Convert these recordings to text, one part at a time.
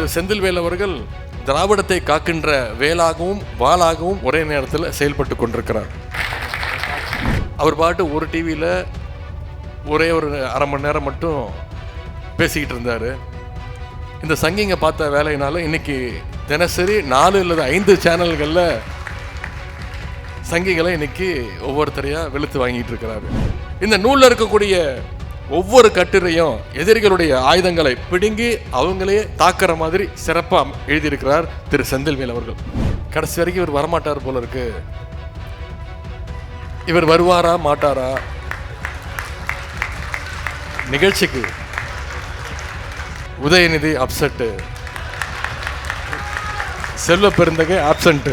திரு செந்தில்வேல் அவர்கள் திராவிடத்தை காக்கின்ற வேலாகவும் வாளாகவும் ஒரே நேரத்தில் செயல்பட்டு கொண்டிருக்கிறார். அவர் பாட்டு ஒரு டிவியில் ஒரே ஒரு அரை மணி நேரம் மட்டும் பேசிக்கிட்டு இருந்தார். இந்த சங்கிங்க பார்த்த வேலையினால இன்னைக்கு தினசரி 4 அல்லது 5 சேனல்களில் சங்கிகளை இன்னைக்கு ஒவ்வொருத்தரையாக வெளுத்து வாங்கிட்டு இருக்கிறாரு. இந்த நூலில் இருக்கக்கூடிய ஒவ்வொரு கட்டுரையும் எதிரிகளுடைய ஆயுதங்களை பிடுங்கி அவங்களே தாக்குற மாதிரி சிறப்பாக எழுதியிருக்கிறார் திரு செந்தில்வேல் அவர்கள். கடைசி வரைக்கும் இவர் வரமாட்டார் போல இருக்கு. இவர் வருவாரா மாட்டாரா? நிகழ்ச்சிக்கு உதயநிதி அப்செட்டு, செல்வ பெருந்தகை ஆப்சென்ட்.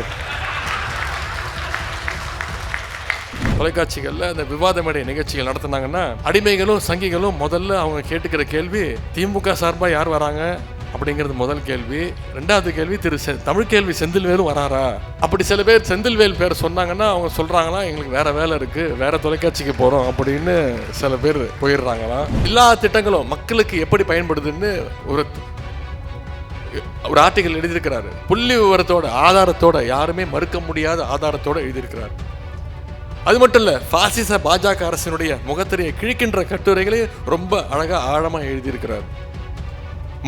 தொலைக்காட்சிகளில் அந்த விவாத மேடை நிகழ்ச்சிகள் நடத்தினாங்கன்னா அடிமைகளும் சங்கிகளும் முதல்ல அவங்க கேட்டுக்கிற கேள்வி திமுக சார்பாக யார் வராங்க அப்படிங்கிறது முதல் கேள்வி. 2வது கேள்வி திரு தமிழ் கேள்வி செந்தில்வேலும் வராரா? அப்படி சில பேர் செந்தில்வேல் பேர் சொன்னாங்கன்னா அவங்க சொல்றாங்களா எங்களுக்கு வேற வேலை இருக்கு, வேற தொலைக்காட்சிக்கு போறோம் அப்படின்னு சில பேர் போயிடுறாங்களாம். எல்லா திட்டங்களும் மக்களுக்கு எப்படி பயன்படுதுன்னு ஒரு ஆர்டிகல் எழுதியிருக்கிறாரு. புள்ளி விவரத்தோட ஆதாரத்தோட, யாருமே மறுக்க முடியாத ஆதாரத்தோட எழுதியிருக்கிறார். அது மட்டும் இல்ல, பாசிச பாஜக அரசினுடைய முகத்திரையை கிழிக்கின்ற கட்டுரைகளை ரொம்ப அழகா ஆழமா எழுதியிருக்கிறார்.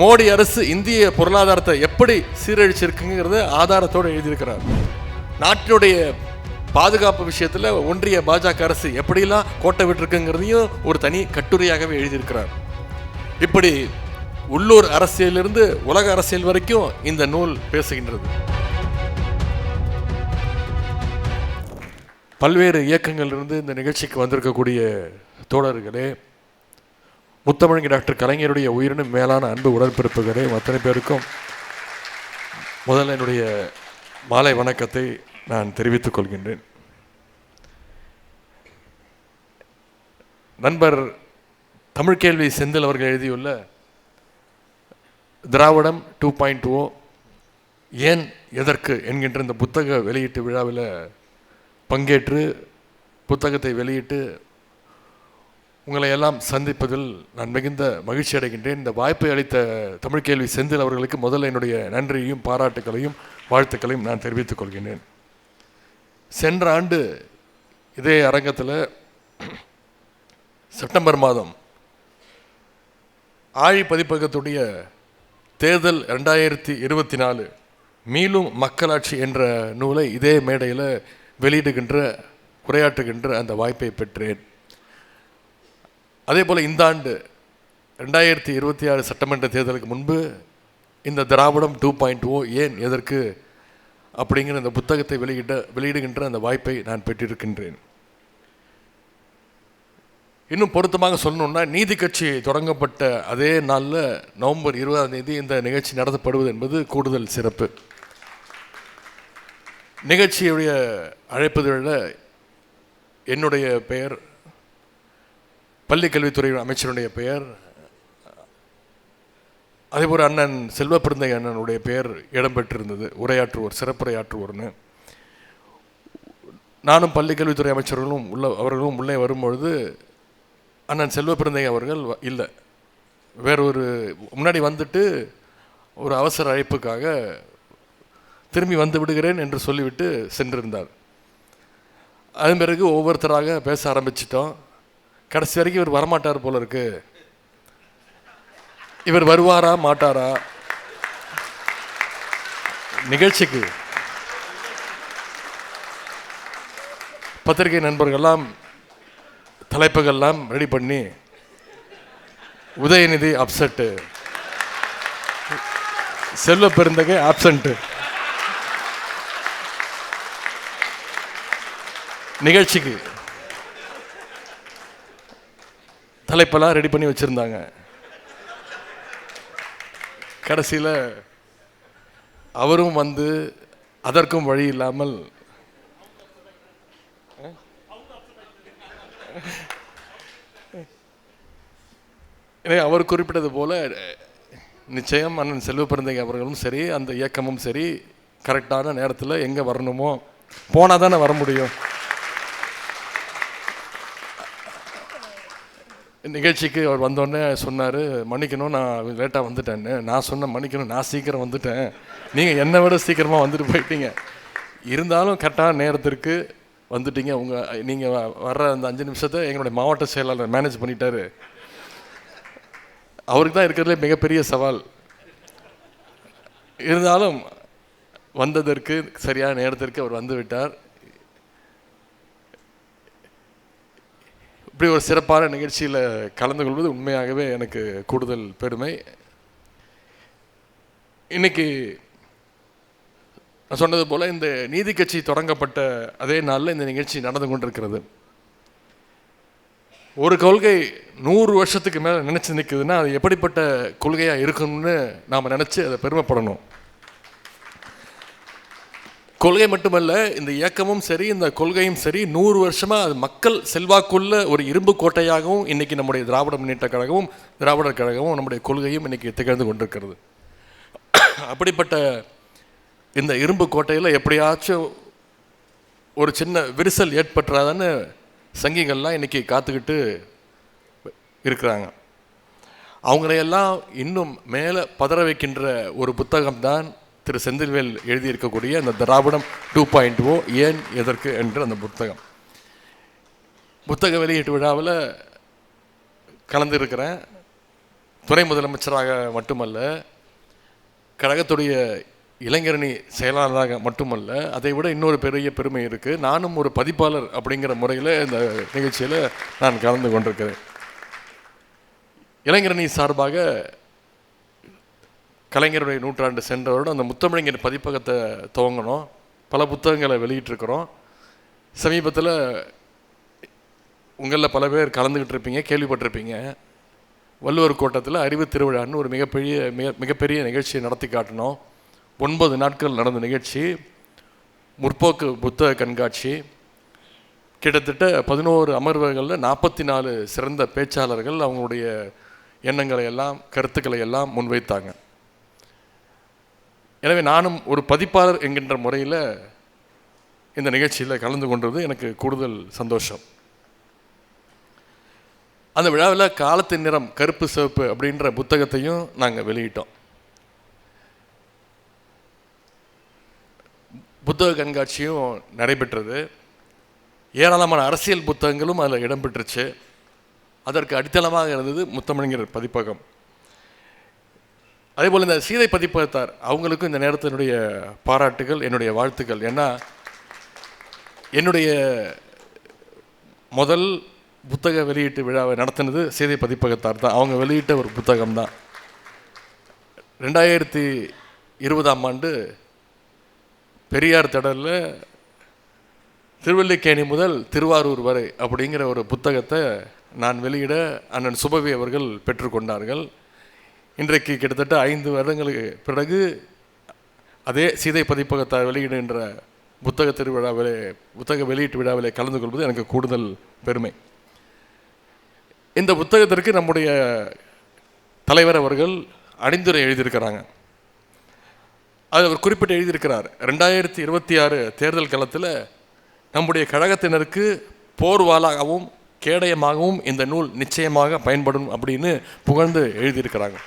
மோடி அரசு இந்திய பொருளாதாரத்தை எப்படி சீரழிச்சிருக்குங்கிறத ஆதாரத்தோடு எழுதியிருக்கிறார். நாட்டினுடைய பாதுகாப்பு விஷயத்தில் ஒன்றிய பாஜக அரசு எப்படிலாம் கோட்டை விட்டுருக்குங்கிறதையும் ஒரு தனி கட்டுரையாகவே எழுதியிருக்கிறார். இப்படி உள்ளூர் அரசியலிருந்து உலக அரசியல் வரைக்கும் இந்த நூல் பேசுகின்றது. பல்வேறு இயக்கங்களிலிருந்து இந்த நிகழ்ச்சிக்கு வந்திருக்கக்கூடிய தோழர்களே, முத்தமிழ் டாக்டர் கலைஞருடைய உயிரினும் மேலான அன்பு உடன்பிறப்புகளே, அத்தனை பேருக்கும் முதல்ல என்னுடைய மாலை வணக்கத்தை நான் தெரிவித்துக் கொள்கின்றேன். நண்பர் தமிழ் கேள்வி செந்தில் அவர்கள் எழுதியுள்ள திராவிடம் 2.0 ஏன் எதற்கு என்கின்ற இந்த புத்தக வெளியீட்டு விழாவில் பங்கேற்று புத்தகத்தை வெளியிட்டு உங்களை எல்லாம் சந்திப்பதில் நான் மிகுந்த மகிழ்ச்சி அடைகின்றேன். இந்த வாய்ப்பை அளித்த தமிழ் கேள்வி செந்தில் அவர்களுக்கு முதல்ல என்னுடைய நன்றியையும் பாராட்டுக்களையும் வாழ்த்துக்களையும் நான் தெரிவித்துக் கொள்கின்றேன். சென்ற ஆண்டு இதே அரங்கத்தில் செப்டம்பர் மாதம் ஆழி பதிப்பகத்துடைய தேர்தல் 2024 மீளும் மக்களாட்சி என்ற நூலை இதே மேடையில் உரையாற்றுகின்ற அந்த வாய்ப்பை பெற்றேன். அதே போல் இந்த ஆண்டு 2026 சட்டமன்ற தேர்தலுக்கு முன்பு இந்த திராவிடம் 2.0 ஏன் எதற்கு அப்படிங்கிற இந்த புத்தகத்தை வெளியிடுகின்ற அந்த வாய்ப்பை நான் பெற்றிருக்கின்றேன். இன்னும் பொருத்தமாக சொல்லணும்னா, நீதி கட்சி தொடங்கப்பட்ட அதே நாளில் நவம்பர் 20ஆம் தேதி இந்த நிகழ்ச்சி நடத்தப்படுவது என்பது கூடுதல் சிறப்பு. நிகழ்ச்சியுடைய அழைப்பதில் என்னுடைய பெயர், பள்ளிக்கல்வித்துறை அமைச்சருடைய பெயர், அதேபோல் அண்ணன் செல்வ பெருந்தகை அண்ணனுடைய பெயர் இடம்பெற்றிருந்தது. உரையாற்றுவோர், சிறப்புரையாற்றுவோர்னு. நானும் பள்ளிக்கல்வித்துறை அமைச்சர்களும் அவர்களும் உள்ளே வரும்பொழுது அண்ணன் செல்வ பெருந்தகை அவர்கள் இல்லை, வேறொரு முன்னாடி வந்துட்டு ஒரு அவசர அழைப்புக்காக திரும்பி வந்து விடுகிறேன் என்று சொல்லிவிட்டு சென்றிருந்தார். அதன் பிறகு ஒவ்வொருத்தராக பேச ஆரம்பிச்சிட்டோம். கடைசி வரைக்கும் இவர் வரமாட்டார் போல இருக்கு. இவர் வருவாரா மாட்டாரா? நிகழ்ச்சிக்கு பத்திரிகை நண்பர்கள்லாம் தலைப்புகள்லாம் ரெடி பண்ணி உதயநிதி அப்செட்டு, செல்வ பெருந்தகை ஆப்சென்ட், நிகழ்ச்சிக்கு தலைப்பெல்லாம் ரெடி பண்ணி வச்சிருந்தாங்க. கடைசியில் அவரும் வந்து அதற்கும் வழி இல்லாமல் அவர் குறிப்பிட்டது போல நிச்சயம் அண்ணன் செல்வ பெருந்தகை அவர்களும் சரி, அந்த இயக்கமும் சரி, கரெக்டான நேரத்தில் எங்கே வரணுமோ போனால் தானே வர முடியும். நிகழ்ச்சிக்கு அவர் வந்தோடனே சொன்னார், மன்னிக்கணும் நான் லேட்டாக வந்துட்டேன்னு. நான் சொன்னேன், மன்னிக்கணும் நான் சீக்கிரம் வந்துட்டேன், நீங்கள் என்னை விட சீக்கிரமாக வந்துட்டு போயிட்டீங்க, இருந்தாலும் கரெக்டான நேரத்திற்கு வந்துட்டீங்க. நீங்கள் வர்ற அந்த 5 நிமிஷத்தை எங்களுடைய மாவட்ட செயலாளர் மேனேஜ் பண்ணிட்டாரு. அவருக்கு தான் இருக்கிறதுலே மிகப்பெரிய சவால். இருந்தாலும் வந்ததற்கு சரியான நேரத்திற்கு அவர் வந்து விட்டார். இப்படி ஒரு சிறப்பான நிகழ்ச்சியில் கலந்து கொள்வது உண்மையாகவே எனக்கு கூடுதல் பெருமை. இன்னைக்கு நான் சொன்னது போல் இந்த நீதி கட்சி தொடங்கப்பட்ட அதே நாளில் இந்த நிகழ்ச்சி நடந்து கொண்டிருக்கிறது. ஒரு கொள்கை 100 வருஷத்துக்கு மேலே நினச்சி நிற்குதுன்னா அது எப்படிப்பட்ட கொள்கையாக இருக்கணும்னு நாம் நினச்சி அதை பெருமைப்படணும். கொள்கை மட்டுமல்ல, இந்த இயக்கமும் சரி இந்த கொள்கையும் சரி 100 வருஷமாக அது மக்கள் செல்வாக்குள்ள ஒரு இரும்பு கோட்டையாகவும் இன்றைக்கி நம்முடைய திராவிட முன்னேற்ற கழகமும் திராவிடர் கழகமும் நம்முடைய கொள்கையும் இன்றைக்கி திகழ்ந்து கொண்டிருக்கிறது. அப்படிப்பட்ட இந்த இரும்பு கோட்டையில் எப்படியாச்சும் ஒரு சின்ன விரிசல் ஏற்பட்டுறாதான்னு சங்கிகள்லாம் இன்றைக்கி காத்துக்கிட்டு இருக்கிறாங்க. அவங்களையெல்லாம் இன்னும் மேலே பதற வைக்கின்ற ஒரு புத்தகம்தான் திரு செந்தில்வேல் எழுதியிருக்கக்கூடிய அந்த திராவிடம் 2.0 ஏன் எதற்கு என்ற அந்த புத்தக வெளியீட்டு விழாவில் கலந்துருக்கிறேன். துணை முதலமைச்சராக மட்டுமல்ல, கழகத்துடைய இளைஞரணி செயலாளராக மட்டுமல்ல, அதை விட இன்னொரு பெரிய பெருமை இருக்குது. நானும் ஒரு பதிப்பாளர் அப்படிங்கிற முறையில் இந்த நிகழ்ச்சியில் நான் கலந்து கொண்டிருக்கிறேன். இளைஞரணி சார்பாக கலைஞருடைய நூற்றாண்டு சென்றவரோடு அந்த முத்தமிழர் பதிப்பகத்தை துவங்கணும். பல புத்தகங்களை வெளியிட்டிருக்கிறோம். சமீபத்தில் உங்களில் பல பேர் கலந்துக்கிட்டு இருப்பீங்க, கேள்விப்பட்டிருப்பீங்க. வள்ளுவர் கோட்டத்தில் அறிவு திருவிழான்னு ஒரு மிகப்பெரிய நிகழ்ச்சியை நடத்தி காட்டினோம். 9 நாட்கள் நடந்த நிகழ்ச்சி, முற்போக்கு புத்தக கண்காட்சி. கிட்டத்தட்ட 11 அமர்வுகளில் 44 சிறந்த பேச்சாளர்கள் அவங்களுடைய எண்ணங்களை எல்லாம் கருத்துக்களை எல்லாம் முன்வைத்தாங்க. எனவே நானும் ஒரு பதிப்பாளர் என்கின்ற முறையில் இந்த நிகழ்ச்சியில் கலந்து கொண்டது எனக்கு கூடுதல் சந்தோஷம். அந்த விழாவில் காலத்தின் நிறம் கருப்பு சிவப்பு அப்படின்ற புத்தகத்தையும் நாங்கள் வெளியிட்டோம். புத்தக கண்காட்சியும் நடைபெற்றது. ஏராளமான அரசியல் புத்தகங்களும் அதில் இடம்பெற்றுச்சு. அதற்கு அடித்தளமாக இருந்தது முத்தமிழர் பதிப்பகம். அதேபோல் இந்த சீதை பதிப்பகத்தார் அவங்களுக்கும் இந்த நேரத்தினுடைய பாராட்டுகள், என்னுடைய வாழ்த்துக்கள். ஏன்னா என்னுடைய முதல் புத்தக வெளியீட்டு விழாவை நடத்தினது சீதை பதிப்பகத்தார் தான். அவங்க வெளியிட்ட ஒரு புத்தகம் தான். 2020ஆம் ஆண்டு பெரியார் திடலில் திருவல்லிக்கேணி முதல் திருவாரூர் வரை அப்படிங்கிற ஒரு புத்தகத்தை நான் வெளியிட அண்ணன் சுபவி அவர்கள் பெற்றுக்கொண்டார்கள். இன்றைக்கு கிட்டத்தட்ட 5 வருடங்களுக்கு பிறகு அதே சீதை பதிப்பகத்தார் வெளியிடுகின்ற புத்தக வெளியீட்டு விழாவிலே கலந்து கொள்வது எனக்கு கூடுதல் பெருமை. இந்த புத்தகத்திற்கு நம்முடைய தலைவர் அவர்கள் அணிந்துரை எழுதியிருக்கிறாங்க. அது அவர் குறிப்பிட்டு எழுதியிருக்கிறார், 2026 தேர்தல் காலத்தில் நம்முடைய கழகத்தினருக்கு போர்வாலாகவும் கேடயமாகவும் இந்த நூல் நிச்சயமாக பயன்படும் அப்படின்னு புகழ்ந்து எழுதியிருக்கிறாங்க.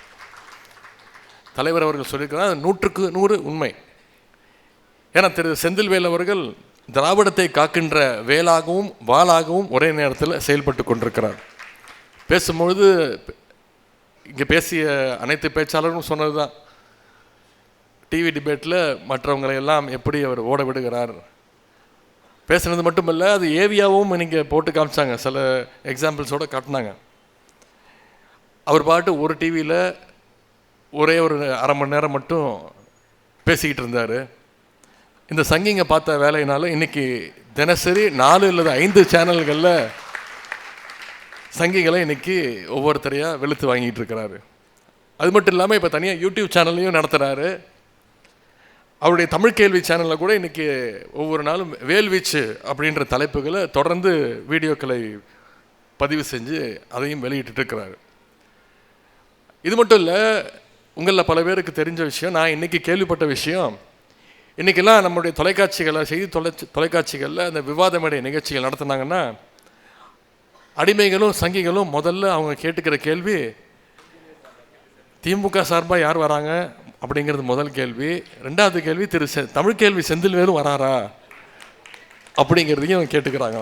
தலைவர் அவர்கள் சொல்லியிருக்கிறார், 100க்கு 100 உண்மை. ஏன்னா திரு செந்தில்வேல் அவர்கள் திராவிடத்தை காக்கின்ற வேலாகவும் வாளாகவும் ஒரே நேரத்தில் செயல்பட்டு கொண்டிருக்கிறார். பேசும்பொழுது இங்கே பேசிய அனைத்து பேச்சாளரும் சொன்னது தான், டிவி டிபேட்டில் மற்றவங்களை எல்லாம் எப்படி அவர் ஓட விடுகிறார். பேசுனது மட்டுமல்ல, அது ஏவியாவும் நீங்கள் போட்டு காமிச்சாங்க, சில எக்ஸாம்பிள்ஸோடு காட்டினாங்க. அவர் பாட்டு ஒரு டிவியில் ஒரே ஒரு அரை மணி நேரம் மட்டும் பேசிக்கிட்டு இருந்தார். இந்த சங்கிங்க பார்த்த வேலையினால இன்றைக்கி தினசரி 4 அல்லது 5 சேனல்களில் சங்கிகளை இன்றைக்கி ஒவ்வொருத்தரையாக வெளுத்து வாங்கிட்டு இருக்கிறாரு. அது மட்டும் இல்லாமல் இப்போ தனியாக யூடியூப் சேனல்லையும் நடத்துகிறாரு. அவருடைய தமிழ் கேள்வி சேனலில் கூட இன்றைக்கி ஒவ்வொரு நாளும் வேல்வீச்சு அப்படின்ற தலைப்புகளை தொடர்ந்து வீடியோக்களை பதிவு செஞ்சு அதையும் வெளியிட்டுருக்கிறாரு. இது மட்டும் இல்லை, உங்களில் பல பேருக்கு தெரிஞ்ச விஷயம், நான் இன்றைக்கி கேள்விப்பட்ட விஷயம், இன்றைக்கெல்லாம் நம்முடைய தொலைக்காட்சிகளில் செய்தி தொலைக்காட்சிகளில் அந்த விவாத மேடை நிகழ்ச்சிகள் நடத்துனாங்கன்னா அடிமைகளும் சங்கிகளும் முதல்ல அவங்க கேட்டுக்கிற கேள்வி, திமுக சார்பாக யார் வராங்க அப்படிங்கிறது முதல் கேள்வி. ரெண்டாவது கேள்வி, தமிழ்கேள்வி செந்தில்வேலும் வராரா அப்படிங்கிறதையும் கேட்டுக்கிறாங்க.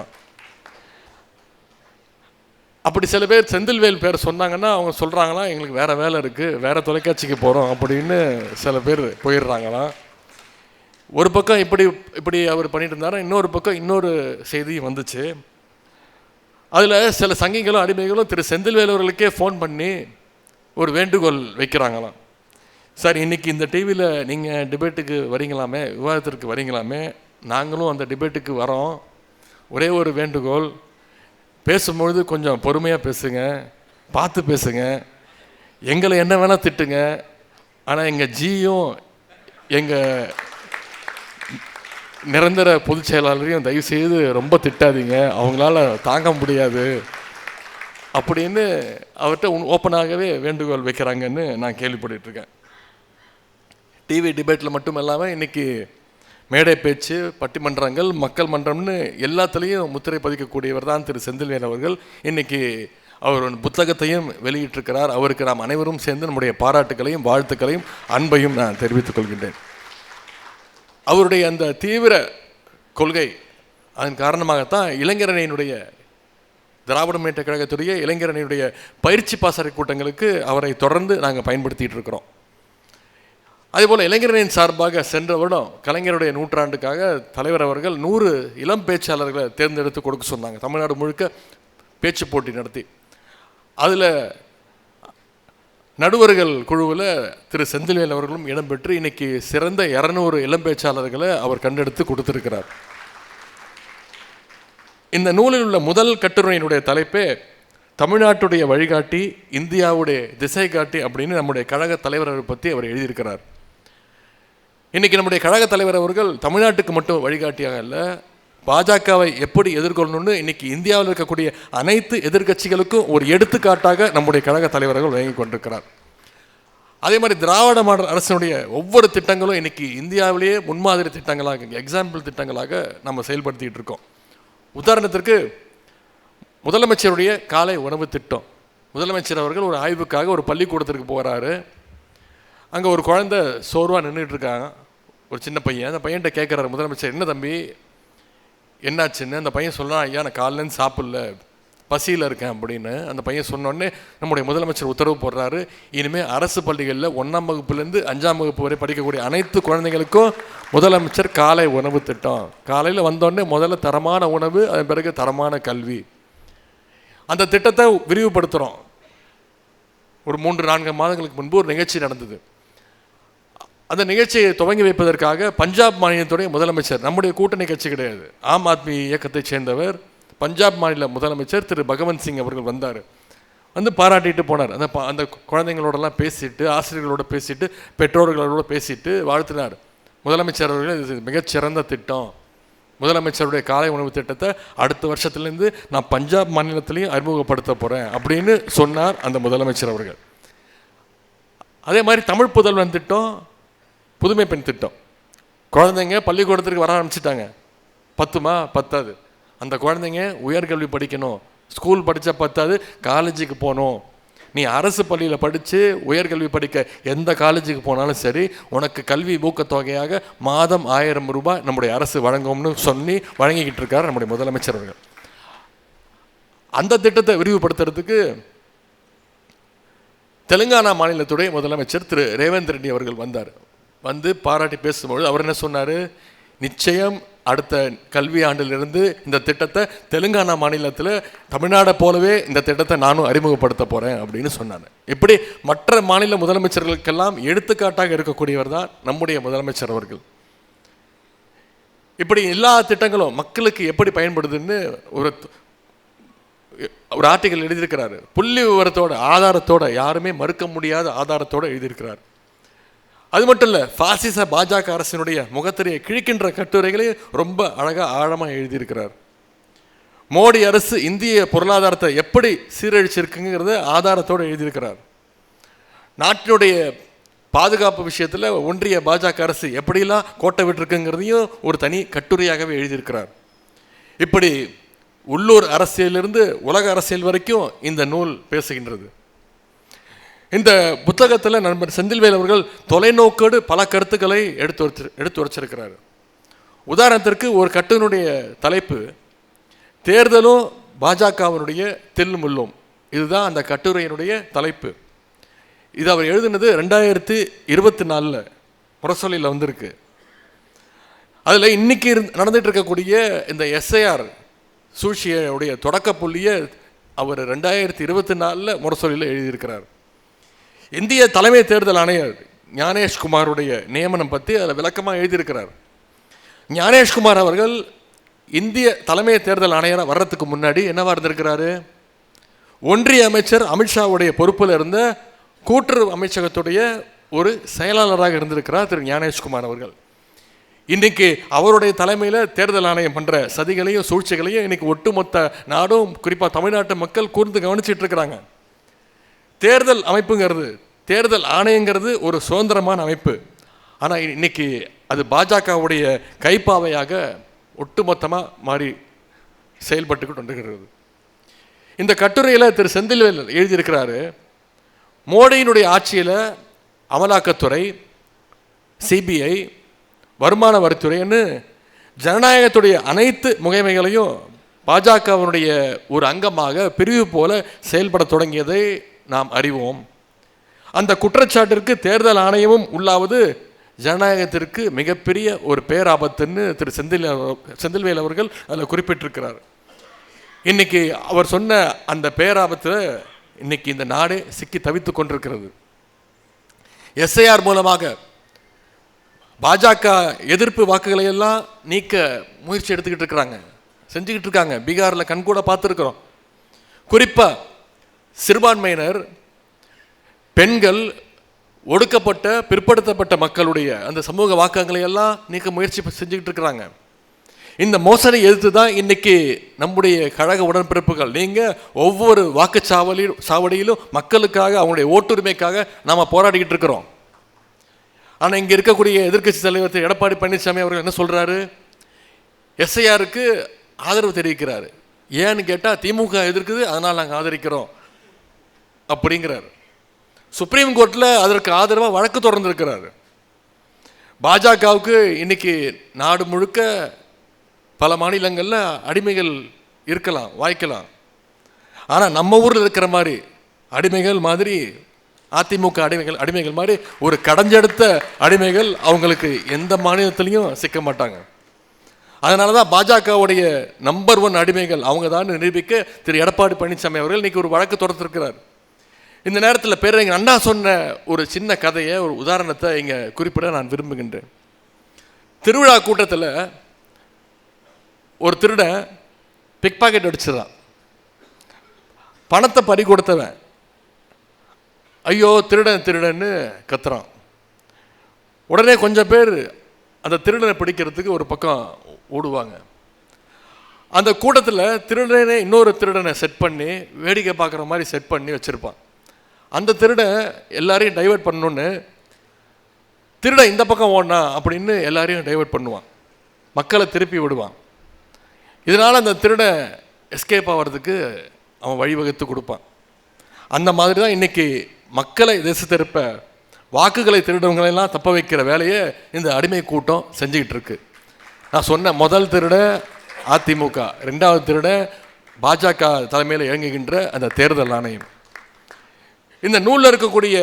அப்படி சில பேர் செந்தில்வேல் பேர் சொன்னாங்கன்னா அவங்க சொல்கிறாங்களாம், எங்களுக்கு வேறு வேலை இருக்குது, வேறு தொலைக்காட்சிக்கு போகிறோம் அப்படின்னு சில பேர் போயிடுறாங்களாம். ஒரு பக்கம் இப்படி அவர் பண்ணிட்டு இருந்தாரா, இன்னொரு பக்கம் இன்னொரு செய்தியும் வந்துச்சு. அதில் சில சங்கிகளும் அடிமைகளும் செந்தில்வேல் அவர்களுக்கே ஃபோன் பண்ணி ஒரு வேண்டுகோள் வைக்கிறாங்களாம். சார், இன்றைக்கி இந்த டிவியில் நீங்கள் டிபேட்டுக்கு வரீங்களாமே, விவாதத்திற்கு வரீங்களாமே, நாங்களும் அந்த டிபேட்டுக்கு வரோம். ஒரே ஒரு வேண்டுகோள், பேசும்பொழுது கொஞ்சம் பொறுமையாக பேசுங்க, பார்த்து பேசுங்க, எங்களை என்ன வேணால் திட்டுங்க, ஆனால் எங்கள் ஜியும் எங்கள் நிரந்தர பொதுச் செயலாளரையும் தயவுசெய்து ரொம்ப திட்டாதீங்க, அவங்களால தாங்க முடியாது அப்படின்னு அவர்கிட்ட ஓப்பனாகவே வேண்டுகோள் வைக்கிறாங்கன்னு நான் கேள்விப்பட்டுருக்கேன். டிவி டிபேட்டில் மட்டும் இல்லாமல் இன்றைக்கி மேடை பேச்சு, பட்டிமன்றங்கள், மக்கள் மன்றம்னு எல்லாத்துலேயும் முத்திரை பதிக்கக்கூடியவர் தான் செந்தில்வேல் அவர்கள். இன்றைக்கி அவர் புத்தகத்தையும் வெளியிட்டிருக்கிறார். அவருக்கு நாம் அனைவரும் சேர்ந்து நம்முடைய பாராட்டுகளையும் வாழ்த்துக்களையும் அன்பையும் நான் தெரிவித்துக் கொள்கின்றேன். அவருடைய அந்த தீவிர கொள்கை, அதன் காரணமாகத்தான் இளைஞரணியினுடைய, திராவிட முன்னேற்ற கழகத்துடைய இளைஞரணியுடைய பயிற்சி பாசறை கூட்டங்களுக்கு அவரை தொடர்ந்து நாங்கள் பயன்படுத்திகிட்டு இருக்கிறோம். அதேபோல் இளைஞரணியின் சார்பாக சென்ற வருடம் கலைஞருடைய நூற்றாண்டுக்காக தலைவர் அவர்கள் 100 இளம் பேச்சாளர்களை தேர்ந்தெடுத்து கொடுக்க சொன்னாங்க. தமிழ்நாடு முழுக்க பேச்சு போட்டி நடத்தி அதில் நடுவர்கள் குழுவில் செந்தில்வேல் அவர்களும் இடம்பெற்று இன்றைக்கி சிறந்த 200 இளம் பேச்சாளர்களை அவர் கண்டெடுத்து கொடுத்திருக்கிறார். இந்த நூலில் உள்ள முதல் கட்டுரையினுடைய தலைப்பே தமிழ்நாட்டுடைய வழிகாட்டி, இந்தியாவுடைய திசை காட்டி அப்படின்னு நம்முடைய கழக தலைவரை பற்றி அவர் எழுதியிருக்கிறார். இன்றைக்கி நம்முடைய கழக தலைவர் அவர்கள் தமிழ்நாட்டுக்கு மட்டும் வழிகாட்டியாக இல்லை, பாஜகவை எப்படி எதிர்கொள்ளணும்னு இன்றைக்கி இந்தியாவில் இருக்கக்கூடிய அனைத்து எதிர்க்கட்சிகளுக்கும் ஒரு எடுத்துக்காட்டாக நம்முடைய கழக தலைவர்கள் வழங்கி கொண்டிருக்கிறார். அதே மாதிரி திராவிட மாடல் அரசினுடைய ஒவ்வொரு திட்டங்களும் இன்றைக்கி இந்தியாவிலேயே முன்மாதிரி திட்டங்களாக, எக்ஸாம்பிள் திட்டங்களாக நம்ம செயல்படுத்திகிட்டு இருக்கோம். உதாரணத்திற்கு முதலமைச்சருடைய காலை உணவு திட்டம். முதலமைச்சர் அவர்கள் ஒரு ஆய்வுக்காக ஒரு பள்ளிக்கூடத்திற்கு போகிறாரு. அங்கே ஒரு குழந்தை சோர்வாக நின்றுட்டுருக்காங்க, ஒரு சின்ன பையன். அந்த பையன்கிட்ட கேட்குறாரு முதலமைச்சர், என்ன தம்பி என்னாச்சுன்னு. அந்த பையன் சொல்கிறான், ஐயா நான் காலையிலேருந்து சாப்பிடல, பசியில் இருக்கேன் அப்படின்னு. அந்த பையன் சொன்னோடனே நம்முடைய முதலமைச்சர் உத்தரவு போடுறாரு, இனிமேல் அரசு பள்ளிகளில் 1ஆம் வகுப்புலேருந்து 5ஆம் வகுப்பு வரை படிக்கக்கூடிய அனைத்து குழந்தைங்களுக்கும் முதலமைச்சர் காலை உணவு திட்டம். காலையில் வந்தோடனே முதல்ல தரமான உணவு, அதன் பிறகு தரமான கல்வி. அந்த திட்டத்தை விரிவுபடுத்துகிறோம். ஒரு 3-4 மாதங்களுக்கு முன்பு ஒரு நிகழ்ச்சி நடந்தது. அந்த நிகழ்ச்சியை துவங்கி வைப்பதற்காக பஞ்சாப் மாநிலத்துடைய முதலமைச்சர், நம்முடைய கூட்டணி கட்சி கிடையாது, ஆம் ஆத்மி இயக்கத்தைச் சேர்ந்தவர், பஞ்சாப் மாநில முதலமைச்சர் பகவந்த் சிங் அவர்கள் வந்தார். வந்து பாராட்டிட்டு போனார். அந்த குழந்தைங்களோடலாம் பேசிட்டு, ஆசிரியர்களோட பேசிட்டு, பெற்றோர்களோட பேசிட்டு வாழ்த்தினார். முதலமைச்சர் அவர்கள் இது மிகச்சிறந்த திட்டம், முதலமைச்சருடைய காலை உணவு திட்டத்தை அடுத்த வருஷத்துலேருந்து நான் பஞ்சாப் மாநிலத்திலையும் அறிமுகப்படுத்த போகிறேன் அப்படின்னு சொன்னார் அந்த முதலமைச்சர் அவர்கள். அதே மாதிரி தமிழ் புதல்வன் திட்டம், புதுமை பெண் திட்டம். குழந்தைங்க பள்ளிக்கூடத்திற்கு வர ஆரம்பிச்சிட்டாங்க, பத்தாது. அந்த குழந்தைங்க உயர்கல்வி படிக்கணும், ஸ்கூல் படித்தா பத்தாது, காலேஜுக்கு போகணும். நீ அரசு பள்ளியில் படித்து உயர்கல்வி படிக்க எந்த காலேஜுக்கு போனாலும் சரி, உனக்கு கல்வி ஊக்கத்தொகையாக மாதம் 1000 ரூபாய் நம்முடைய அரசு வழங்கும்னு சொல்லி வழங்கிக்கிட்டு இருக்கார் நம்முடைய முதலமைச்சர் அவர்கள். அந்த திட்டத்தை விரிவுபடுத்துறதுக்கு தெலுங்கானா மாநிலத்துடைய முதலமைச்சர் ரேவந்த் ரெட்டி அவர்கள் வந்தார். வந்து பாராட்டி பேசும்பொழுது அவர் என்ன சொன்னார், நிச்சயம் அடுத்த கல்வி ஆண்டிலிருந்து இந்த திட்டத்தை தெலுங்கானா மாநிலத்தில் தமிழ்நாடை போலவே இந்த திட்டத்தை நானும் அறிமுகப்படுத்த போகிறேன் அப்படின்னு சொன்னார். இப்படி மற்ற மாநில முதலமைச்சர்களுக்கெல்லாம் எடுத்துக்காட்டாக இருக்கக்கூடியவர் தான் நம்முடைய முதலமைச்சர் அவர்கள். இப்படி எல்லா திட்டங்களும் மக்களுக்கு எப்படி பயன்படுதுன்னு ஒரு ஆர்டிக்கல் எழுதியிருக்கிறாரு. புள்ளி விவரத்தோட, ஆதாரத்தோட, யாருமே மறுக்க முடியாத ஆதாரத்தோடு எழுதியிருக்கிறார். அது மட்டும் இல்லை, பாசிச பாஜக அரசினுடைய முகத்திரையை கிழிக்கின்ற கட்டுரைகளை ரொம்ப அழகாக ஆழமாக எழுதியிருக்கிறார். மோடி அரசு இந்திய பொருளாதாரத்தை எப்படி சீரழிச்சிருக்குங்கிறத ஆதாரத்தோடு எழுதியிருக்கிறார். நாட்டினுடைய பாதுகாப்பு விஷயத்தில் ஒன்றிய பாஜக அரசு எப்படிலாம் கோட்டை விட்டுருக்குங்கிறதையும் ஒரு தனி கட்டுரையாகவே எழுதியிருக்கிறார். இப்படி உள்ளூர் அரசியலிருந்து உலக அரசியல் வரைக்கும் இந்த நூல் பேசுகின்றது. இந்த புத்தகத்தில் நண்பர் செந்தில்வேல் அவர்கள் தொலைநோக்கோடு பல கருத்துக்களை எடுத்து வச்சிருக்கிறார். உதாரணத்திற்கு ஒரு கட்டுரையினுடைய தலைப்பு தேர்தலும் பாஜகவினுடைய தில்முல்லும். இதுதான் அந்த கட்டுரையினுடைய தலைப்பு. இது அவர் எழுதினது 2024 முரசொலியில் வந்திருக்கு. அதில் இன்னைக்கு நடந்துட்டு இருக்கக்கூடிய இந்த எஸ்ஐஆர் சூழ்ச்சியுடைய தொடக்க புள்ளியை அவர் 2024 முரசொலியில் எழுதியிருக்கிறார். இந்திய தலைமை தேர்தல் ஆணையர் ஞானேஷ்குமாருடைய நியமனம் பற்றி அதில் விளக்கமாக எழுதியிருக்கிறார். ஞானேஷ்குமார் அவர்கள் இந்திய தலைமை தேர்தல் ஆணையராக வர்றதுக்கு முன்னாடி என்னவா இருந்திருக்கிறாரு? ஒன்றிய அமைச்சர் அமித்ஷாவுடைய பொறுப்பில் இருந்த கூட்டுறவு அமைச்சகத்துடைய ஒரு செயலாளராக இருந்திருக்கிறார் திரு ஞானேஷ்குமார் அவர்கள். இன்றைக்கி அவருடைய தலைமையில் தேர்தல் ஆணையம் பண்ணுற சதிகளையும் சூழ்ச்சிகளையும் இன்றைக்கி ஒட்டுமொத்த நாடும் குறிப்பாக தமிழ்நாட்டு மக்கள் கூர்ந்து கவனிச்சிட்டு இருக்கிறாங்க. தேர்தல் அமைப்புங்கிறது, தேர்தல் ஆணையங்கிறது ஒரு சுதந்திரமான அமைப்பு. ஆனால் இன்னைக்கு அது பாஜகவுடைய கைப்பாவையாக ஒட்டுமொத்தமாக மாறி செயல்பட்டுக்கிட்டு வந்துகிறது. இந்த கட்டுரையில் திரு செந்தில்வேல் எழுதியிருக்கிறாரு, மோடியினுடைய ஆட்சியில் அமலாக்கத்துறை, சிபிஐ, வருமான வரித்துறைன்னு ஜனநாயகத்துடைய அனைத்து முகமைகளையும் பாஜகவினுடைய ஒரு அங்கமாக பிரிவு போல செயல்பட தொடங்கியதை நாம் அறிவோம். அந்த குற்றச்சாட்டிற்கு தேர்தல் ஆணையமும் உள்ளாவது ஜனநாயகத்திற்கு மிகப்பெரிய ஒரு பேராபத்துன்னு திரு செந்தில்வேல் அவர்கள் அதில் குறிப்பிட்டிருக்கிறார். இன்னைக்கு அவர் சொன்ன அந்த பேராபத்தில் இன்னைக்கு இந்த நாடே சிக்கி தவித்து கொண்டிருக்கிறது. எஸ்ஐஆர் மூலமாக பாஜக எதிர்ப்பு வாக்குகளை எல்லாம் நீக்க முயற்சி எடுத்துக்கிட்டு இருக்கிறாங்க, செஞ்சுக்கிட்டு இருக்காங்க. பீகாரில் கண்கூட பார்த்துருக்கிறோம். குறிப்பாக சிறுபான்மையினர், பெண்கள், ஒடுக்கப்பட்ட பிற்படுத்தப்பட்ட மக்களுடைய அந்த சமூக வாக்கங்களை எல்லாம் நீக்க முயற்சி செஞ்சுக்கிட்டு இருக்கிறாங்க. இந்த மோசடி எதிர்த்து தான் இன்னைக்கு நம்முடைய கழக உடன்பிறப்புகள் நீங்கள் ஒவ்வொரு வாக்குச்சாவடியிலும் மக்களுக்காக அவங்களுடைய ஓட்டுரிமைக்காக நாம் போராடிக்கிட்டு இருக்கிறோம். ஆனால் இங்கே இருக்கக்கூடிய எதிர்க்கட்சி தலைவர் திரு எடப்பாடி பழனிசாமி அவர்கள் என்ன சொல்கிறாரு? எஸ்ஐஆருக்கு ஆதரவு தெரிவிக்கிறாரு. ஏன்னு கேட்டால் திமுக எதிர்க்குது, அதனால் நாங்கள் ஆதரிக்கிறோம் அப்படிங்கிறார். சுப்ரீம் கோர்ட்டில் அதற்கு ஆதரவாக வழக்கு தொடர்ந்துருக்கிறார். பாஜகவுக்கு இன்னைக்கு நாடு முழுக்க பல மாநிலங்களில் அடிமைகள் இருக்கலாம், வாய்க்கலாம். ஆனால் நம்ம ஊரில் இருக்கிற மாதிரி அடிமைகள் மாதிரி, அதிமுக அடிமைகள் மாதிரி ஒரு கடைஞ்செடுத்த அடிமைகள் அவங்களுக்கு எந்த மாநிலத்திலையும் சிக்க மாட்டாங்க. அதனால தான் பாஜகவுடைய நம்பர் 1 அடிமைகள் அவங்க தான் நிரூபிக்க திரு எடப்பாடி பழனிசாமி அவர்கள் இன்னைக்கு ஒரு வழக்கு தொடர்ந்திருக்கிறார். இந்த நேரத்தில் பேரறிஞர் அண்ணா சொன்ன ஒரு சின்ன கதையை, ஒரு உதாரணத்தை இங்கே குறிப்பிட நான் விரும்புகின்றேன். திருவிழா கூட்டத்தில் ஒரு திருடன் பிக் பாக்கெட் அடிச்சிடறான். பணத்தை பறி கொடுத்தவன் ஐயோ திருடன் திருடன்னு கத்துறான். உடனே கொஞ்சம் பேர் அந்த திருடனை பிடிக்கிறதுக்கு ஒரு பக்கம் ஓடுவாங்க. அந்த கூட்டத்தில் திருடனே இன்னொரு திருடனை செட் பண்ணி வேடிக்கை பார்க்குற மாதிரி செட் பண்ணி வச்சுருப்பான். அந்த திருடன் எல்லாரையும் டைவெர்ட் பண்ணணுன்னு திருடன் இந்த பக்கம் ஓடனா அப்படின்னு எல்லாரையும் டைவெர்ட் பண்ணுவான், மக்களை திருப்பி விடுவான். இதனால் அந்த திருடன் எஸ்கேப் ஆகிறதுக்கு அவன் வழிவகுத்து கொடுப்பான். அந்த மாதிரி தான் இன்றைக்கி மக்களை திசை திருப்ப, வாக்குகளை திருடவங்களெல்லாம் தப்ப வைக்கிற வேலையை இந்த அடிமை கூட்டம் செஞ்சுக்கிட்டு இருக்கு. நான் சொன்ன முதல் திருட அதிமுக, 2வது திருட பாஜக தலைமையில் இயங்குகின்ற அந்த தேர்தல் ஆணையம். இந்த நூலில் இருக்கக்கூடிய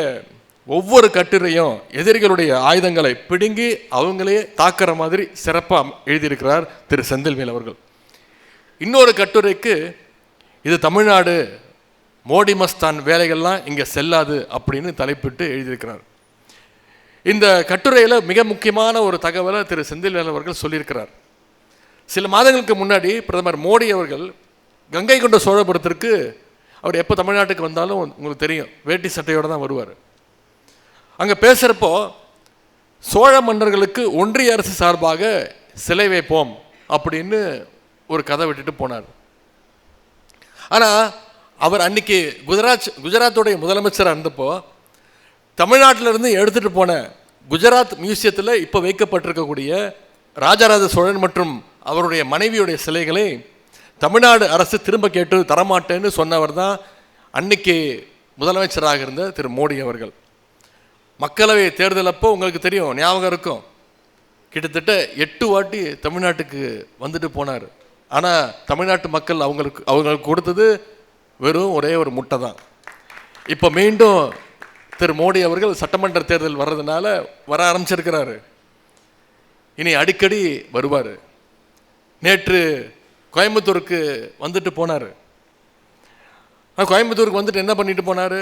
ஒவ்வொரு கட்டுரையும் எதிரிகளுடைய ஆயுதங்களை பிடுங்கி அவங்களே தாக்குற மாதிரி சிறப்பாக எழுதியிருக்கிறார் திரு செந்தில்வேல் அவர்கள். இன்னொரு கட்டுரைக்கு இது தமிழ்நாடு, மோடி மஸ்தான் வேலைகள்லாம் இங்கே செல்லாது அப்படின்னு தலைப்பிட்டு எழுதியிருக்கிறார். இந்த கட்டுரையில் மிக முக்கியமான ஒரு தகவலை திரு செந்தில்வேல் அவர்கள் சொல்லியிருக்கிறார். சில மாதங்களுக்கு முன்னாடி பிரதமர் மோடி அவர்கள் கங்கை கொண்ட சோழபுரத்திற்கு அவர் எப்போ தமிழ்நாட்டுக்கு வந்தாலும் உங்களுக்கு தெரியும், வேட்டி சட்டையோடு தான் வருவார். அங்கே பேசுகிறப்போ சோழ மன்னர்களுக்கு ஒன்றிய அரசு சார்பாக சிலை வைப்போம் அப்படின்னு ஒரு கதை விட்டுட்டு போனார். ஆனால் அவர் அன்னைக்கு குஜராத்துடைய முதலமைச்சராக இருந்தப்போ தமிழ்நாட்டிலிருந்து எடுத்துகிட்டு போன குஜராத் மியூசியத்தில் இப்போ வைக்கப்பட்டிருக்கக்கூடிய ராஜராஜ சோழன் மற்றும் அவருடைய மனைவியுடைய சிலைகளை தமிழ்நாடு அரசு திரும்ப கேட்டு தரமாட்டேன்னு சொன்னவர் தான் அன்னைக்கு முதலமைச்சராக இருந்த திரு மோடி அவர்கள். மக்களவை தேர்தல் அப்போ உங்களுக்கு தெரியும், ஞாபகம் இருக்கும், கிட்டத்தட்ட 8 வாட்டி தமிழ்நாட்டுக்கு வந்துட்டு போனார். ஆனால் தமிழ்நாட்டு மக்கள் அவங்களுக்கு கொடுத்தது வெறும் ஒரே ஒரு முட்டை தான். இப்போ மீண்டும் திரு மோடி அவர்கள் சட்டமன்ற தேர்தல் வர்றதுனால வர ஆரம்பிச்சிருக்கிறாரு. இனி அடிக்கடி வருவார். நேற்று கோயம்புத்தூருக்கு வந்துட்டு போனார். கோயம்புத்தூருக்கு வந்துட்டு என்ன பண்ணிட்டு போனார்?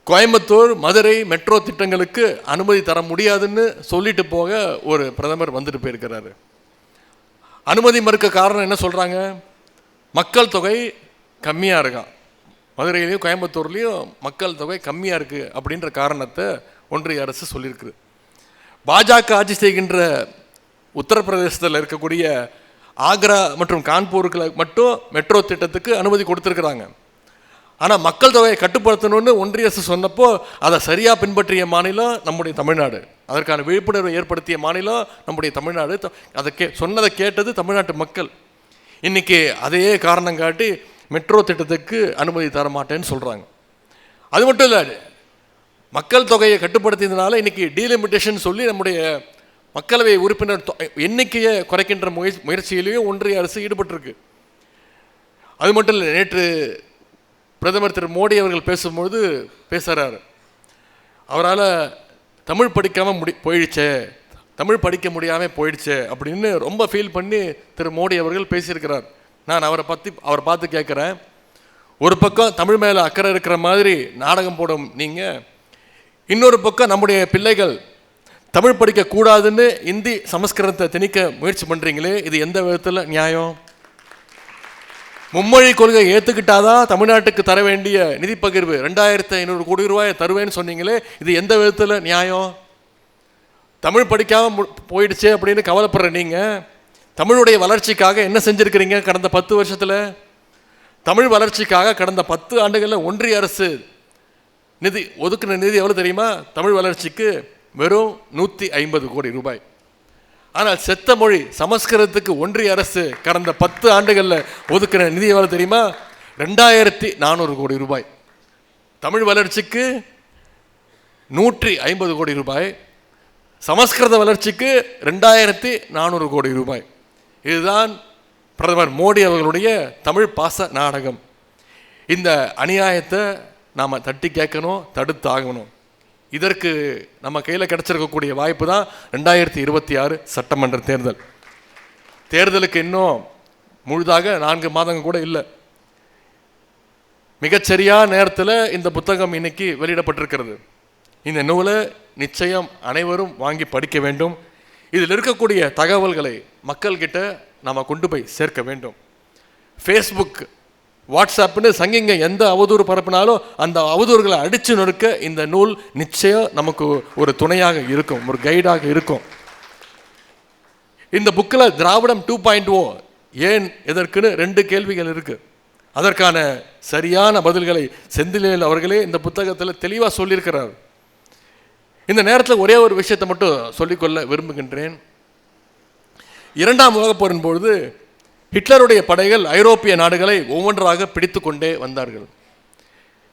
கோயம்புத்தூர் மதுரை மெட்ரோ திட்டங்களுக்கு அனுமதி தர முடியாதுன்னு சொல்லிட்டு போக ஒரு பிரதமர் வந்துட்டு போயிருக்கிறாரு. அனுமதி மறுக்க காரணம் என்ன சொல்கிறாங்க? மக்கள் தொகை கம்மியாக இருக்கான், மதுரையிலையும் கோயம்புத்தூர்லேயும் மக்கள் தொகை கம்மியாக இருக்குது அப்படின்ற காரணத்தை ஒன்றிய அரசு சொல்லியிருக்குது. பாஜக ஆட்சி செய்கின்ற உத்தரப்பிரதேசத்தில் இருக்கக்கூடிய ஆக்ரா மற்றும் கான்பூருக்கு மட்டும் மெட்ரோ திட்டத்துக்கு அனுமதி கொடுத்துருக்குறாங்க. ஆனால் மக்கள் தொகையை கட்டுப்படுத்தணும்னு ஒன்றிய அரசு சொன்னப்போ அதை சரியாக பின்பற்றிய மாநிலம் நம்முடைய தமிழ்நாடு. அதற்கான விழிப்புணர்வை ஏற்படுத்திய மாநிலம் நம்முடைய தமிழ்நாடு. அதை சொன்னதை கேட்டது தமிழ்நாட்டு மக்கள். இன்றைக்கி அதையே காரணம் காட்டி மெட்ரோ திட்டத்துக்கு அனுமதி தர மாட்டேன்னு சொல்கிறாங்க. அது மட்டும் இல்லை, மக்கள் தொகையை கட்டுப்படுத்தியதுனால இன்றைக்கி டீலிமிட்டேஷன் சொல்லி நம்முடைய மக்களவை உறுப்பினர் எண்ணிக்கையை குறைக்கின்ற முயற்சியிலேயும் ஒன்றிய அரசு ஈடுபட்டிருக்கு. அது மட்டும் இல்லை, நேற்று பிரதமர் திரு மோடி அவர்கள் பேசும்பொழுது பேசுகிறார், அவரால் தமிழ் படிக்காமல் போயிடுச்சே, தமிழ் படிக்க முடியாமல் போயிடுச்சே அப்படின்னு ரொம்ப ஃபீல் பண்ணி திரு மோடி அவர்கள் பேசியிருக்கிறார். நான் அவரை பார்த்து கேட்குறேன், ஒரு பக்கம் தமிழ் மேலே அக்கறை இருக்கிற மாதிரி நாடகம் போடும் நீங்கள், இன்னொரு பக்கம் நம்முடைய பிள்ளைகள் தமிழ் படிக்கக்கூடாதுன்னு இந்தி சமஸ்கிருதத்தை திணிக்க முயற்சி பண்ணுறீங்களே, இது எந்த விதத்தில் நியாயம்? மும்மொழி கொள்கை ஏற்றுக்கிட்டாதான் தமிழ்நாட்டுக்கு தர வேண்டிய நிதி பகிர்வு 2500 கோடி ரூபாயை தருவேன்னு சொன்னீங்களே, இது எந்த விதத்தில் நியாயம்? தமிழ் படிக்காமல் போயிடுச்சே அப்படின்னு கவலைப்படுற நீங்கள் தமிழுடைய வளர்ச்சிக்காக என்ன செஞ்சுருக்கிறீங்க? கடந்த 10 வருஷத்தில் தமிழ் வளர்ச்சிக்காக கடந்த 10 ஆண்டுகளில் ஒன்றிய அரசு ஒதுக்கின நிதி எவ்வளோ தெரியுமா? தமிழ் வளர்ச்சிக்கு வெறும் 150 கோடி ரூபாய். ஆனால் செத்த மொழி சமஸ்கிருதத்துக்கு ஒன்றிய அரசு கடந்த 10 ஆண்டுகளில் ஒதுக்கிற நிதி எவ்வளோ தெரியுமா? 2400 கோடி ரூபாய். தமிழ் வளர்ச்சிக்கு 150 கோடி ரூபாய், சமஸ்கிருத வளர்ச்சிக்கு 2400 கோடி ரூபாய். இதுதான் பிரதமர் மோடி அவர்களுடைய தமிழ் பாச நாடகம். இந்த அநியாயத்தை நாம் தட்டி கேட்கணும், தடுத்தாகணும். இதற்கு நம்ம கையில் கிடச்சிருக்கக்கூடிய வாய்ப்பு தான் 2026 சட்டமன்ற தேர்தல். தேர்தலுக்கு இன்னும் முழுதாக 4 மாதங்கள் கூட இல்லை. மிகச்சரியான நேரத்தில் இந்த புத்தகம் இன்னைக்கு வெளியிடப்பட்டிருக்கிறது. இந்த நூலை நிச்சயம் அனைவரும் வாங்கி படிக்க வேண்டும். இதில் இருக்கக்கூடிய தகவல்களை மக்கள்கிட்ட நாம் கொண்டு போய் சேர்க்க வேண்டும். ஃபேஸ்புக், வாட்ஸ்அப்னு சங்கிங்க எந்த அவதூறு பரப்பினாலும் அந்த அவதூறுகளை அடித்து நொறுக்க இந்த நூல் நிச்சயம் நமக்கு ஒரு துணையாக இருக்கும், ஒரு கைடாக இருக்கும். இந்த புக்கில் திராவிடம் 2.0 ஏன் எதற்குன்னு 2 கேள்விகள் இருக்குது. அதற்கான சரியான பதில்களை செந்தில் அவர்களே இந்த புத்தகத்தில் தெளிவாக சொல்லியிருக்கிறார். இந்த நேரத்தில் ஒரே ஒரு விஷயத்தை மட்டும் சொல்லிக்கொள்ள விரும்புகின்றேன். 2ஆம் உலகப் போரின் பொழுது ஹிட்லருடைய படைகள் ஐரோப்பிய நாடுகளை ஒவ்வொன்றாக பிடித்து கொண்டே வந்தார்கள்.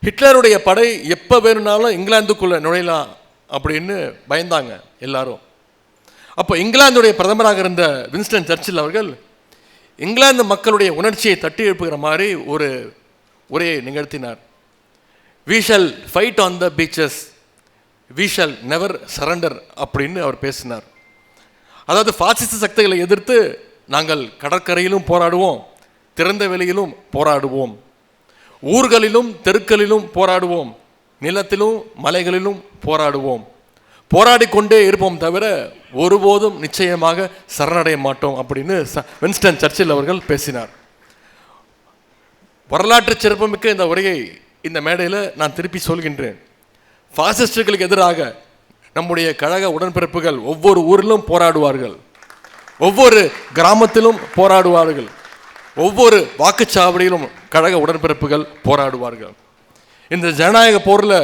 ஹிட்லருடைய படை எப்போ வேணும்னாலும் இங்கிலாந்துக்குள்ளே நுழையலாம் அப்படின்னு பயந்தாங்க எல்லாரும். அப்போ இங்கிலாந்துடைய பிரதமராக இருந்த வின்ஸ்டன் சர்ச்சில் அவர்கள் இங்கிலாந்து மக்களுடைய உணர்ச்சியை தட்டி எழுப்புகிற மாதிரி ஒரு உரையை நிகழ்த்தினார். We shall fight on the beaches, we shall never surrender அப்படின்னு அவர் பேசினார். அதாவது பாசிச சக்திகளை எதிர்த்து நாங்கள் கடற்கரையிலும் போராடுவோம், திறந்த வெளியிலும் போராடுவோம், ஊர்களிலும் தெருக்களிலும் போராடுவோம், நிலத்திலும் மலைகளிலும் போராடுவோம், போராடி கொண்டே இருப்போம் தவிர ஒருபோதும் நிச்சயமாக சரணடைய மாட்டோம் அப்படின்னு வின்ஸ்டன் சர்ச்சில் அவர்கள் பேசினார். வரலாற்று சிறப்புமிக்க இந்த உரையை இந்த மேடையில் நான் திருப்பி சொல்கின்றேன். பாசிஸ்டுகளுக்கு எதிராக நம்முடைய கழக உடன்பிறப்புகள் ஒவ்வொரு ஊரிலும் போராடுவார்கள், ஒவ்வொரு கிராமத்திலும் போராடுவார்கள், ஒவ்வொரு வாக்குச்சாவடியிலும் கழக உடன்பிறப்புகள் போராடுவார்கள். இந்த ஜனநாயக போரில்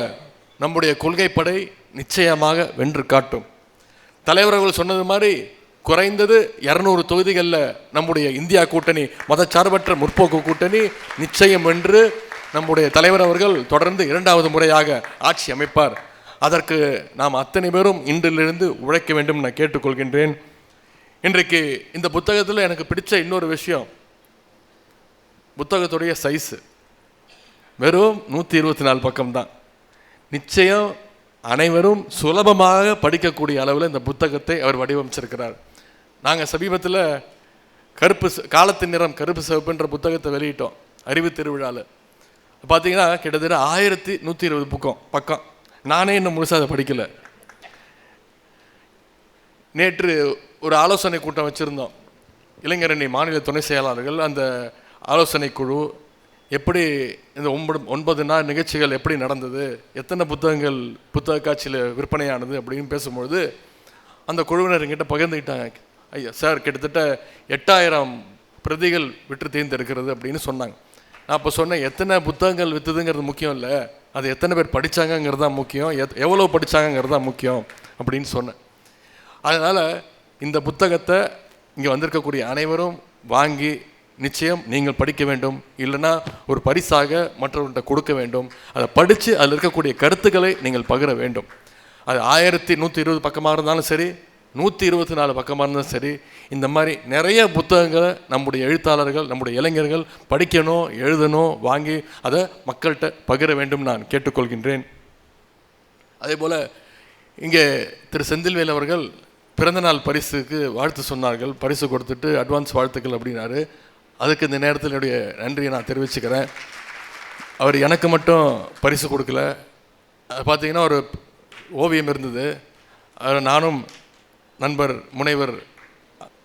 நம்முடைய கொள்கை படை நிச்சயமாக வென்று காட்டும். தலைவர்கள் சொன்னது மாதிரி குறைந்தது 200 தொகுதிகளில் நம்முடைய இந்தியா கூட்டணி, மதச்சார்பற்ற முற்போக்கு கூட்டணி நிச்சயம் என்று நம்முடைய தலைவர் அவர்கள் தொடர்ந்து 2வது முறையாக ஆட்சி அமைப்பார். அதற்கு நாம் அத்தனை பேரும் இன்றிலிருந்து உழைக்க வேண்டும் நான் கேட்டுக்கொள்கின்றேன். இன்றைக்கு இந்த புத்தகத்தில் எனக்கு பிடிச்ச இன்னொரு விஷயம், புத்தகத்துடைய சைஸு வெறும் 124 பக்கம்தான். நிச்சயம் அனைவரும் சுலபமாக படிக்கக்கூடிய அளவில் இந்த புத்தகத்தை அவர் வடிவமைச்சிருக்கிறார். நாங்கள் சமீபத்தில் காலத்தின் நிறம் கருப்பு சிவப்புன்ற புத்தகத்தை வெளியிட்டோம் அறிவு திருவிழாவில். பார்த்தீங்கன்னா கிட்டத்தட்ட 1120 பக்கம். நானே இன்னும் முழுசாக அதை படிக்கலை. நேற்று ஒரு ஆலோசனை கூட்டம் வச்சுருந்தோம். இளைஞரணி மாநில துணை செயலாளர்கள், அந்த ஆலோசனை குழு எப்படி இந்த 9 நாள் நிகழ்ச்சிகள் எப்படி நடந்தது, எத்தனை புத்தகங்கள் புத்தக காட்சியில் விற்பனையானது அப்படின்னு பேசும்பொழுது அந்த குழுவினர் என்கிட்ட பகிர்ந்துக்கிட்டாங்க. ஐயா சார், கிட்டத்தட்ட 8000 பிரதிகள் விற்று தீர்ந்திருக்கிறது அப்படின்னு சொன்னாங்க. நான் அப்போ சொன்னேன், எத்தனை புத்தகங்கள் விற்றுதுங்கிறது முக்கியம் இல்லை, அது எத்தனை பேர் படித்தாங்கங்கிறது தான் முக்கியம், எவ்வளோ படித்தாங்கங்கிறது தான் முக்கியம் அப்படின்னு சொன்னேன். அதனால் இந்த புத்தகத்தை இங்கே வந்திருக்கக்கூடிய அனைவரும் வாங்கி நிச்சயம் நீங்கள் படிக்க வேண்டும். இல்லைன்னா ஒரு பரிசாக மற்றவர்கிட்ட கொடுக்க வேண்டும். அதை படித்து அதில் இருக்கக்கூடிய கருத்துக்களை நீங்கள் பகிர வேண்டும். அது 1120 பக்கமாக இருந்தாலும் சரி, 124 பக்கமாக இருந்தாலும் சரி, இந்த மாதிரி நிறைய புத்தகங்களை நம்முடைய எழுத்தாளர்கள், நம்முடைய இளைஞர்கள் படிக்கணும், எழுதணும், வாங்கி அதை மக்கள்கிட்ட பகிர வேண்டும் நான் கேட்டுக்கொள்கின்றேன். அதே போல் இங்கே திரு செந்தில்வேல் அவர்கள் பிறந்தநாள் பரிசுக்கு வாழ்த்து சொன்னார்கள். பரிசு கொடுத்துட்டு அட்வான்ஸ் வாழ்த்துக்கள் அப்படின்னாரு. அதுக்கு இந்த நேரத்தில் என்னுடைய நன்றியை நான் தெரிவிச்சுக்கிறேன். அவர் எனக்கு மட்டும் பரிசு கொடுக்கல. பார்த்தீங்கன்னா ஒரு ஓவியம் இருந்தது, நானும் நண்பர் முனைவர்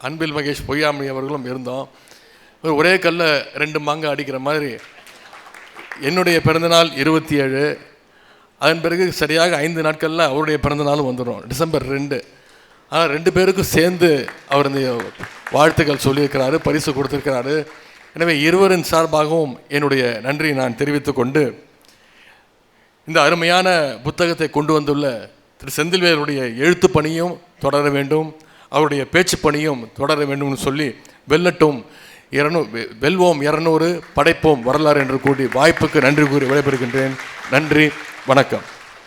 அன்பில் மகேஷ் பொய்யாமணி அவர்களும் இருந்தோம். ஒரே கல்ல 2 மாங்காய் அடிக்கிற மாதிரி. என்னுடைய பிறந்தநாள் 27, அதன் பிறகு சரியாக 5 நாட்களில் அவருடைய பிறந்தநாளும் வந்துடும், டிசம்பர் 2. ஆனால் 2 பேருக்கும் சேர்ந்து அவர் இந்த வாழ்த்துக்கள் சொல்லியிருக்கிறாரு, பரிசு கொடுத்துருக்கிறாரு. எனவே இருவரின் சார்பாகவும் என்னுடைய நன்றியை நான் தெரிவித்துக் கொண்டு, இந்த அருமையான புத்தகத்தை கொண்டு வந்துள்ள திரு செந்தில்வேலுடைய எழுத்து பணியும் தொடர வேண்டும், அவருடைய பேச்சு பணியும் தொடர வேண்டும்னு சொல்லி வெல்லட்டும் 200 வெல்வோம் 200 படைப்போம் வரலாறு என்று கூடி வாய்ப்புக்கு நன்றி கூறி விடைபெறுகின்றேன். நன்றி, வணக்கம்.